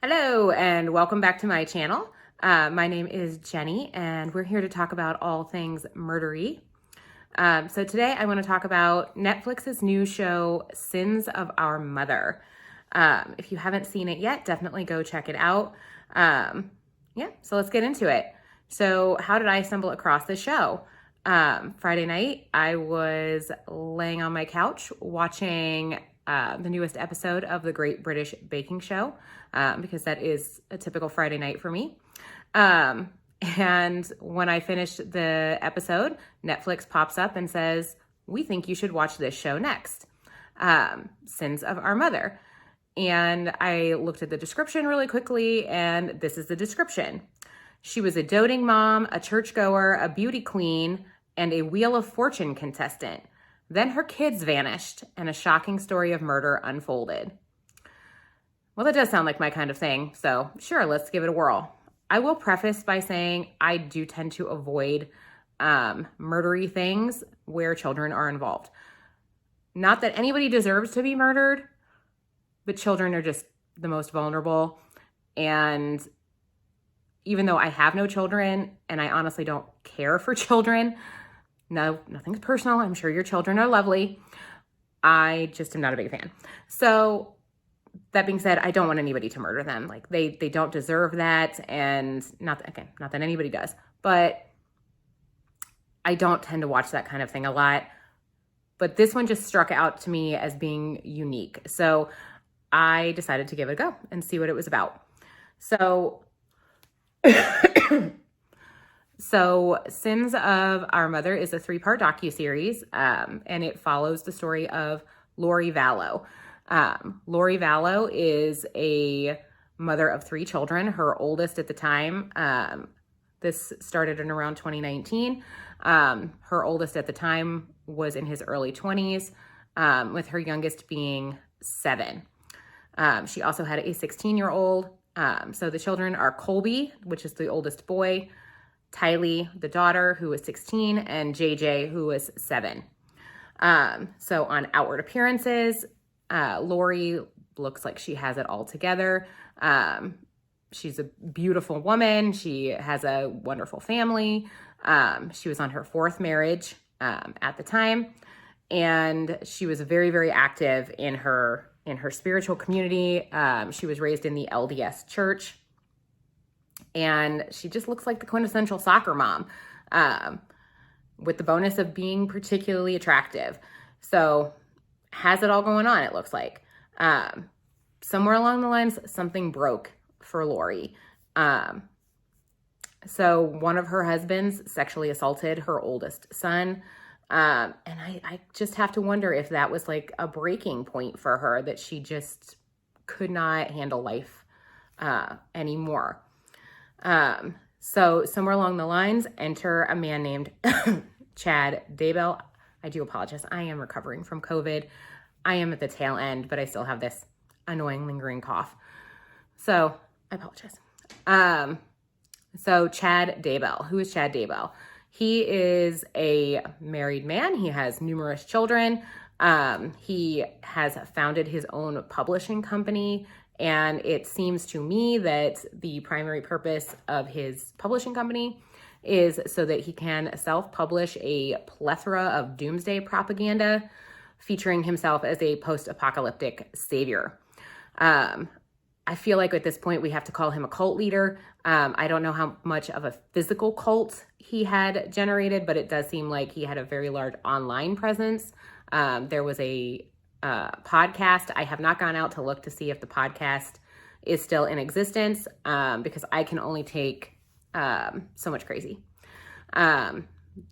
Hello and welcome back to my channel. My name is Jenny and we're here to talk about all things murdery. So today I want to talk about Netflix's new show, Sins of Our Mother. If you haven't seen it yet, definitely go check it out. So let's get into it. So how did I stumble across this show? Friday night, I was laying on my couch watching the newest episode of the Great British Baking Show, because that is a typical Friday night for me. And when I finished the episode, Netflix pops up and says, "We think you should watch this show next, Sins of Our Mother." And I looked at the description really quickly, and this is the description. She was a doting mom, a churchgoer, a beauty queen, and a Wheel of Fortune contestant. Then her kids vanished, and a shocking story of murder unfolded. Well, that does sound like my kind of thing, so sure, let's give it a whirl. I will preface by saying I do tend to avoid murdery things where children are involved. Not that anybody deserves to be murdered, but children are just the most vulnerable. And even though I have no children and I honestly don't care for children, no, nothing's personal. I'm sure your children are lovely. I just am not a big fan. So that being said, I don't want anybody to murder them. Like they don't deserve that. And not that anybody does, but I don't tend to watch that kind of thing a lot. But this one just struck out to me as being unique. So I decided to give it a go and see what it was about. So Sins of Our Mother is a 3-part docuseries, and it follows the story of Lori Vallow. Lori Vallow is a mother of 3 children. Her oldest at the time, this started in around 2019. Her oldest at the time was in his early 20s, with her youngest being 7. She also had a 16-year-old. So the children are Colby, which is the oldest boy, Tylee, the daughter, who was 16, and JJ, who was 7. So on outward appearances, Lori looks like she has it all together. She's a beautiful woman. She has a wonderful family. She was on her 4th marriage at the time, and she was very, very active in her spiritual community. She was raised in the LDS church. And she just looks like the quintessential soccer mom, with the bonus of being particularly attractive. So has it all going on, it looks like. Somewhere along the lines, something broke for Lori. So one of her husbands sexually assaulted her oldest son. And I just have to wonder if that was like a breaking point for her, that she just could not handle life anymore. So somewhere along the lines, enter a man named Chad Dabell. I do apologize. I am recovering from COVID. I am at the tail end, but I still have this annoying lingering cough. So I apologize. So Chad Dabell. Who is Chad Dabell? He is a married man. He has numerous children. He has founded his own publishing company. And it seems to me that the primary purpose of his publishing company is so that he can self-publish a plethora of doomsday propaganda featuring himself as a post-apocalyptic savior. I feel like at this point we have to call him a cult leader. I don't know how much of a physical cult he had generated, but it does seem like he had a very large online presence. There was a podcast. I have not gone out to look to see if the podcast is still in existence, because I can only take so much crazy.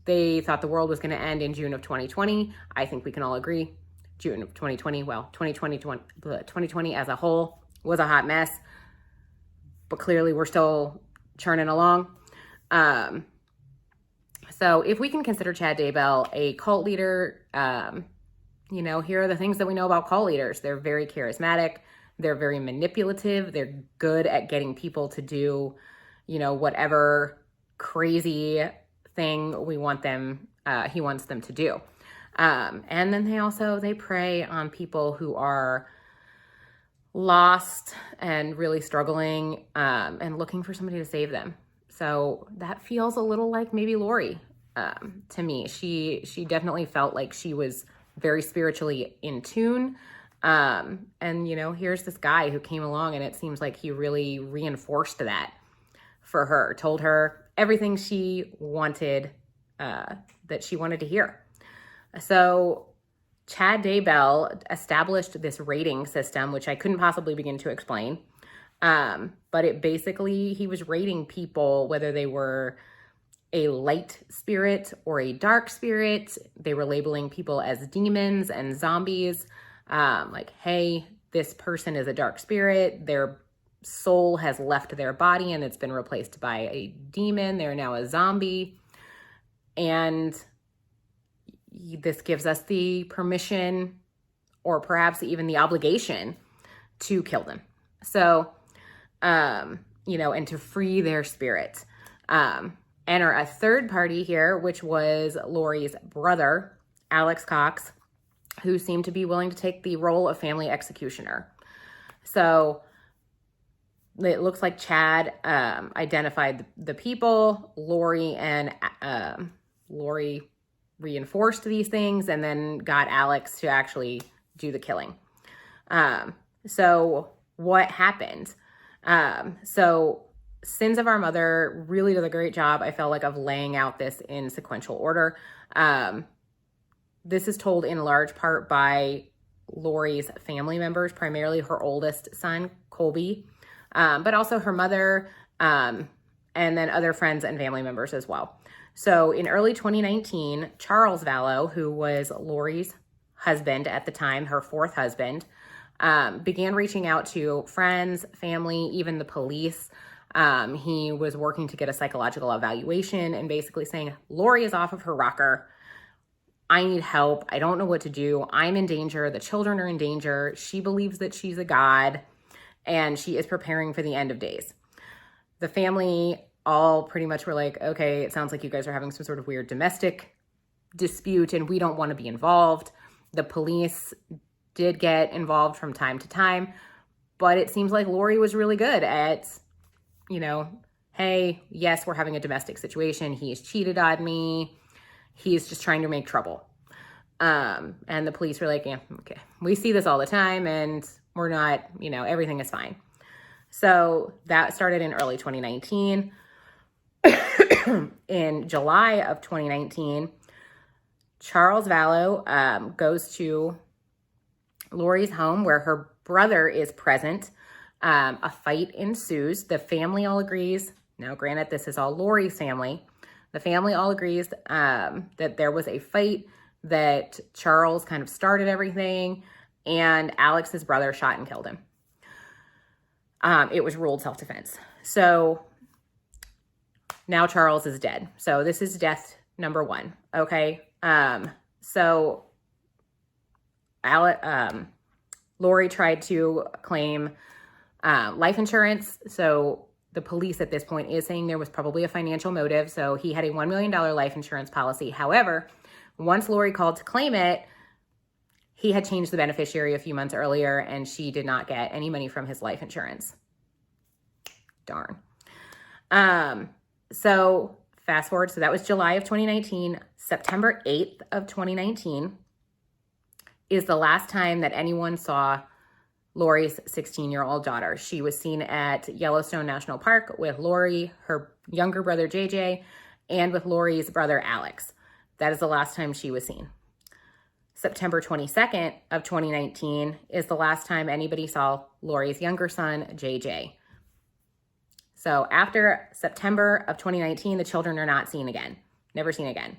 They thought the world was going to end in June of 2020. I think we can all agree. June of 2020. Well, 2020 as a whole was a hot mess, but clearly we're still churning along. So if we can consider Chad Dabell a cult leader, here are the things that we know about cult leaders. They're very charismatic. They're very manipulative. They're good at getting people to do, whatever crazy thing he wants them to do. And then they prey on people who are lost and really struggling, and looking for somebody to save them. So that feels a little like maybe Lori, to me. She definitely felt like she was very spiritually in tune. And here's this guy who came along, and it seems like he really reinforced that for her, told her everything she wanted, that she wanted to hear. So Chad Dabell established this rating system, which I couldn't possibly begin to explain. But it basically, he was rating people, whether they were a light spirit or a dark spirit. They were labeling people as demons and zombies. Like, hey, this person is a dark spirit. Their soul has left their body and it's been replaced by a demon. They're now a zombie. And this gives us the permission, or perhaps even the obligation, to kill them. So, and to free their spirit. Enter a third party here, which was Lori's brother, Alex Cox, who seemed to be willing to take the role of family executioner. So it looks like Chad identified the people. Lori reinforced these things and then got Alex to actually do the killing. So what happened? So Sins of Our Mother really does a great job, I felt like, of laying out this in sequential order. This is told in large part by Lori's family members, primarily her oldest son, Colby, but also her mother, and then other friends and family members as well. So in early 2019, Charles Vallow, who was Lori's husband at the time, her fourth husband, began reaching out to friends, family, even the police. He was working to get a psychological evaluation and basically saying, Lori is off of her rocker. I need help. I don't know what to do. I'm in danger. The children are in danger. She believes that she's a god, and she is preparing for the end of days. The family all pretty much were like, okay, it sounds like you guys are having some sort of weird domestic dispute and we don't want to be involved. The police did get involved from time to time, but it seems like Lori was really good at, hey, yes, we're having a domestic situation. He's cheated on me. He's just trying to make trouble. And the police were like, yeah, okay, we see this all the time and we're not, everything is fine. So that started in early 2019. In July of 2019, Charles Vallow goes to Lori's home where her brother is present. A fight ensues. The family all agrees. Now, granted, this is all Lori's family. The family all agrees that there was a fight, that Charles kind of started everything, and Alex's brother shot and killed him. It was ruled self-defense. So now Charles is dead. So this is death number one. Okay. So Lori tried to claim life insurance. So the police at this point is saying there was probably a financial motive. So he had a $1 million life insurance policy. However, once Lori called to claim it, he had changed the beneficiary a few months earlier and she did not get any money from his life insurance. Darn. So fast forward. So that was July of 2019. September 8th of 2019 is the last time that anyone saw Lori's 16-year-old daughter. She was seen at Yellowstone National Park with Lori, her younger brother, JJ, and with Lori's brother, Alex. That is the last time she was seen. September 22nd of 2019 is the last time anybody saw Lori's younger son, JJ. So after September of 2019, the children are not seen again. Never seen again.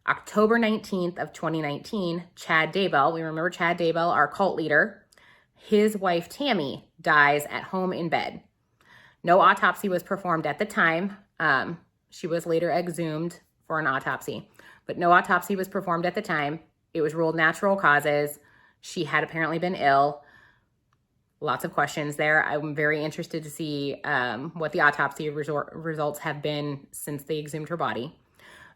October 19th of 2019, Chad Dabell, we remember Chad Dabell, our cult leader, his wife Tammy dies at home in bed. No autopsy was performed at the time. She was later exhumed for an autopsy, but no autopsy was performed at the time. It was ruled natural causes. She had apparently been ill. Lots of questions there. I'm very interested to see what the autopsy results have been since they exhumed her body.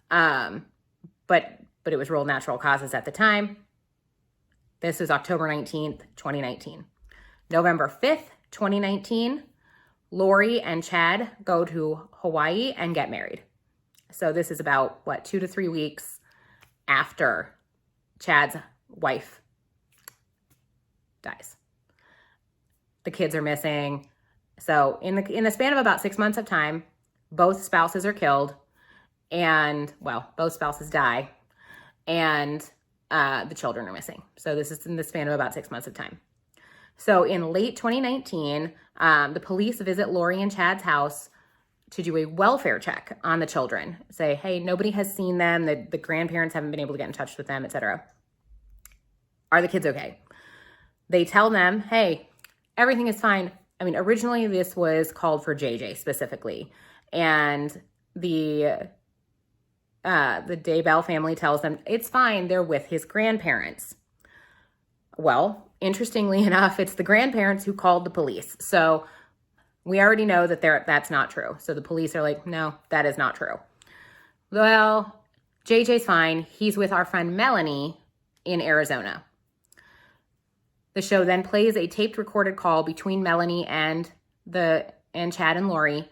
But it was ruled natural causes at the time. This is October 19th, 2019. November 5th, 2019, Lori and Chad go to Hawaii and get married. So this is about, 2 to 3 weeks after Chad's wife dies. The kids are missing. So in the span of about 6 months of time, both spouses are killed, and both spouses die, and the children are missing. So this is in the span of about 6 months of time. So in late 2019, the police visit Lori and Chad's house to do a welfare check on the children. Say, hey, nobody has seen them. The grandparents haven't been able to get in touch with them, etc. Are the kids okay? They tell them, hey, everything is fine. I mean, originally this was called for JJ specifically. And the Dabell family tells them it's fine. They're with his grandparents. Well, interestingly enough, it's the grandparents who called the police. So we already know that that's not true. So the police are like, no, that is not true. Well, JJ's fine. He's with our friend Melanie in Arizona. The show then plays a taped recorded call between Melanie and Chad and Lori,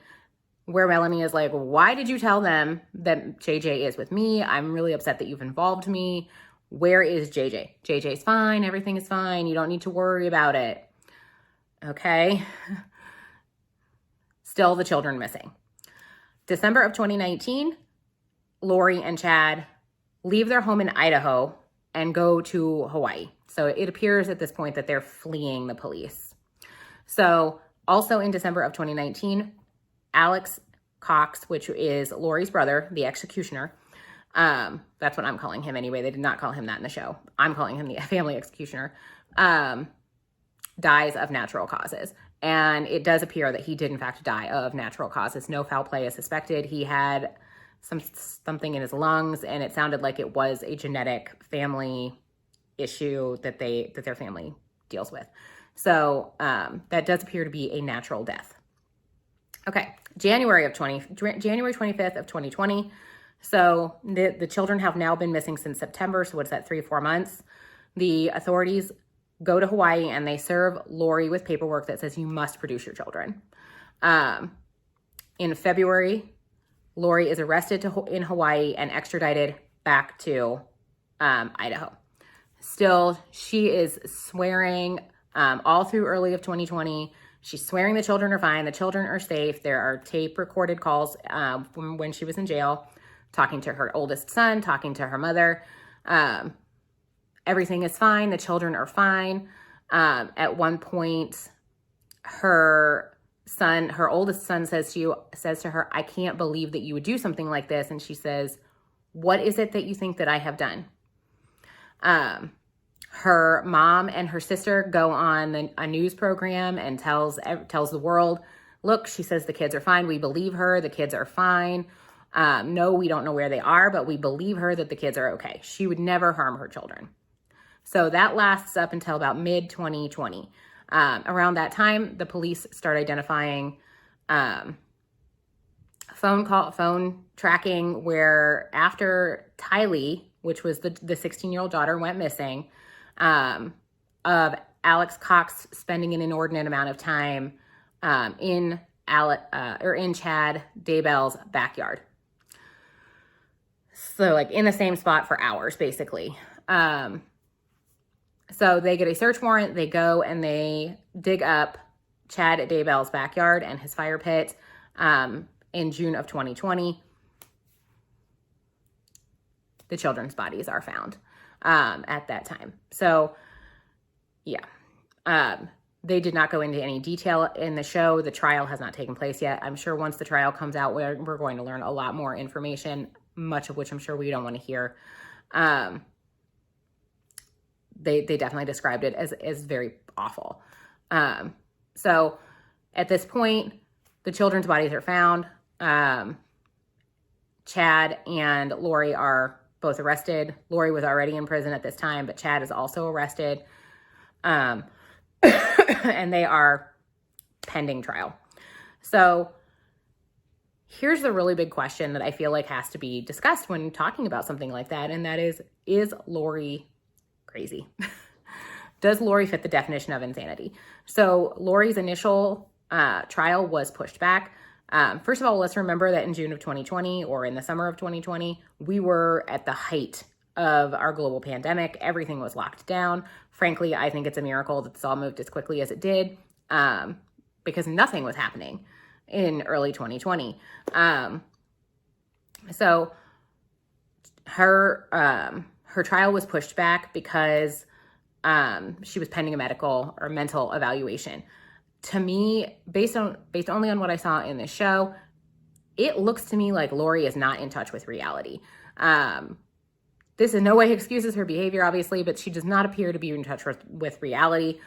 where Melanie is like, why did you tell them that JJ is with me? I'm really upset that you've involved me. Where is JJ? JJ's fine. Everything is fine. You don't need to worry about it. Okay. Still the children missing. December of 2019, Lori and Chad leave their home in Idaho and go to Hawaii. So it appears at this point that they're fleeing the police. So also in December of 2019, Alex Cox, which is Lori's brother, the executioner, that's what I'm calling him anyway. They did not call him that in the show. I'm calling him the family executioner, dies of natural causes. And it does appear that he did in fact die of natural causes. No foul play is suspected. He had something in his lungs, and it sounded like it was a genetic family issue that their family deals with. So that does appear to be a natural death. Okay, January 25th of 2020. So the children have now been missing since September. So what's that, 3-4 months? The authorities go to Hawaii and they serve Lori with paperwork that says you must produce your children. In February, Lori is arrested in Hawaii and extradited back to Idaho. Still, she is swearing all through early of 2020. She's swearing the children are fine. The children are safe. There are tape recorded calls from when she was in jail, talking to her oldest son, talking to her mother. Everything is fine. The children are fine. At one point, her oldest son says to her, I can't believe that you would do something like this. And she says, what is it that you think that I have done? Her mom and her sister go on a news program and tells the world, look, she says the kids are fine. We believe her. The kids are fine. No, we don't know where they are, but we believe her that the kids are okay. She would never harm her children. So that lasts up until about mid-2020. Around that time, the police start identifying phone tracking where after Tylee, which was the 16-year-old daughter, went missing, of Alex Cox spending an inordinate amount of time in Chad Dabell's backyard. So like in the same spot for hours, basically. So they get a search warrant. They go and they dig up Chad Dabell's backyard and his fire pit in June of 2020. The children's bodies are found at that time. So, yeah. They did not go into any detail in the show. The trial has not taken place yet. I'm sure once the trial comes out, we're going to learn a lot more information, much of which I'm sure we don't want to hear. They definitely described it as very awful. So at this point, the children's bodies are found. Chad and Lori are both arrested. Lori was already in prison at this time, but Chad is also arrested. And they are pending trial. So here's the really big question that I feel like has to be discussed when talking about something like that. And that is Lori crazy? does Lori fit the definition of insanity? So Lori's initial trial was pushed back. First of all, let's remember that in June of 2020 or in the summer of 2020, we were at the height of our global pandemic. Everything was locked down. Frankly, I think it's a miracle that this all moved as quickly as it did, because nothing was happening in early 2020. So her trial was pushed back because she was pending a medical or mental evaluation. To me, based only on what I saw in this show, it looks to me like Lori is not in touch with reality. This in no way excuses her behavior, obviously, but she does not appear to be in touch with reality.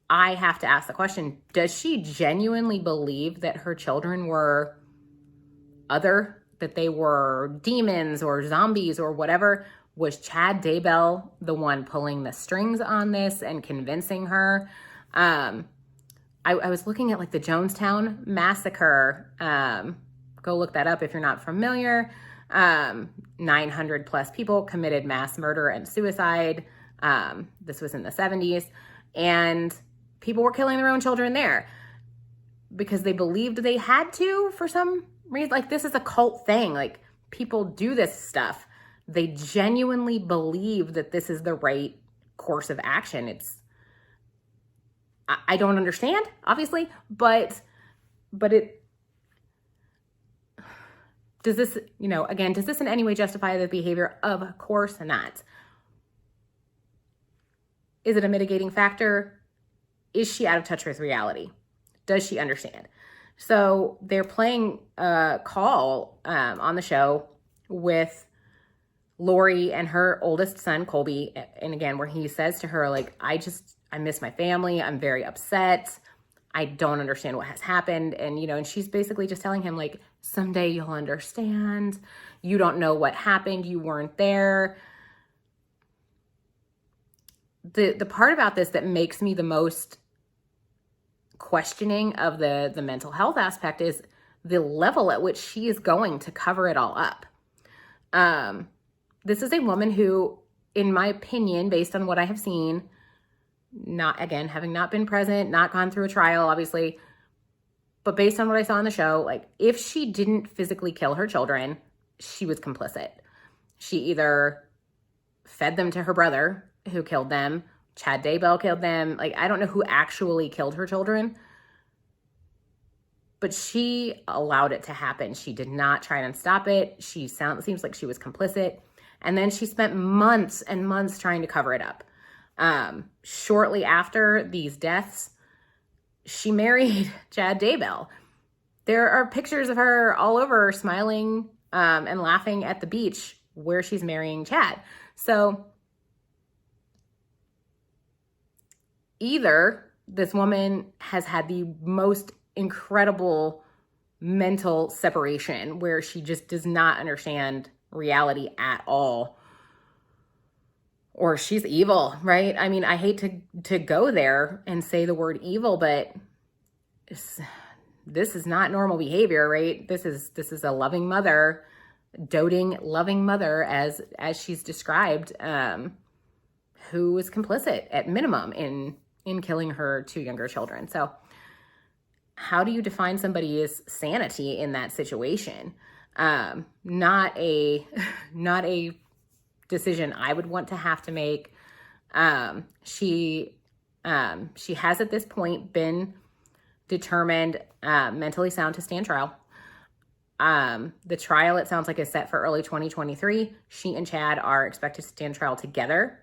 I have to ask the question, does she genuinely believe that her children were other, that they were demons or zombies or whatever? Was Chad Dabell the one pulling the strings on this and convincing her? I was looking at like the Jonestown massacre. Go look that up if you're not familiar. 900 plus people committed mass murder and suicide. This was in the 70s. And people were killing their own children there because they believed they had to for some reason. Like, this is a cult thing. Like, people do this stuff. They genuinely believe that this is the right course of action. I don't understand, obviously, but it, does this, again, does this in any way justify the behavior? Of course not. Is it a mitigating factor? Is she out of touch with reality? Does she understand? So they're playing a call on the show with Lori and her oldest son, Colby. And again, where he says to her, like, I miss my family. I'm very upset. I don't understand what has happened. And, and she's basically just telling him, like, someday you'll understand. You don't know what happened. You weren't there. The part about this that makes me the most questioning of the mental health aspect is the level at which she is going to cover it all up. This is a woman who, in my opinion, based on what I have seen, having not been present, not gone through a trial, obviously, but based on what I saw on the show, like, if she didn't physically kill her children, she was complicit. She either fed them to her brother, who killed them, Chad Dabell killed them. Like, I don't know who actually killed her children, but she allowed it to happen. She did not try and stop it. Seems like she was complicit. And then she spent months and months trying to cover it up. Shortly after these deaths, she married Chad Dabell. There are pictures of her all over smiling and laughing at the beach where she's marrying Chad. So either this woman has had the most incredible mental separation where she just does not understand reality at all, or she's evil, right? I mean, I hate to go there and say the word evil, but this is not normal behavior, right? This is a loving mother, doting, loving mother, as she's described, who was complicit at minimum in killing her two younger children. So how do you define somebody's sanity in that situation? Not a decision I would want to have to make. She has at this point been determined mentally sound to stand trial. The trial, it sounds like, is set for early 2023. She and Chad are expected to stand trial together,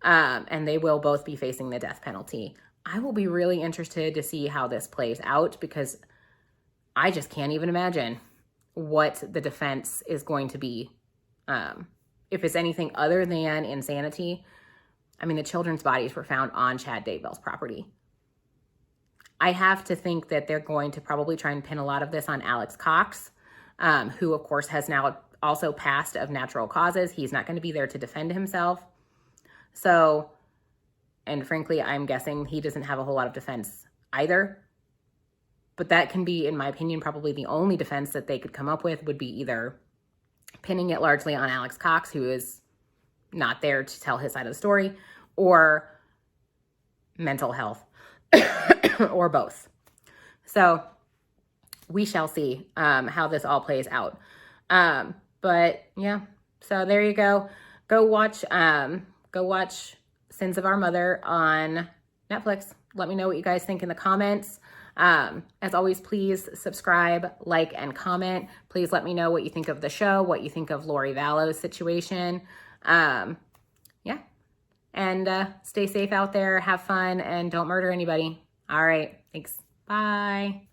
and they will both be facing the death penalty. I will be really interested to see how this plays out, because I just can't even imagine what the defense is going to be. If it's anything other than insanity. I mean, the children's bodies were found on Chad Dabell's property. I have to think that they're going to probably try and pin a lot of this on Alex Cox, who, of course, has now also passed of natural causes. He's not going to be there to defend himself. So, and frankly, I'm guessing he doesn't have a whole lot of defense either. But that can be, in my opinion, probably the only defense that they could come up with would be either pinning it largely on Alex Cox, who is not there to tell his side of the story, or mental health or both. So we shall see how this all plays out. But yeah, so there you go. Go watch Sins of Our Mother on Netflix. Let me know what you guys think in the comments. As always, please subscribe, like, and comment. Please let me know what you think of the show, what you think of Lori Vallow's situation. Yeah. And stay safe out there, have fun, and don't murder anybody. All right. Thanks. Bye.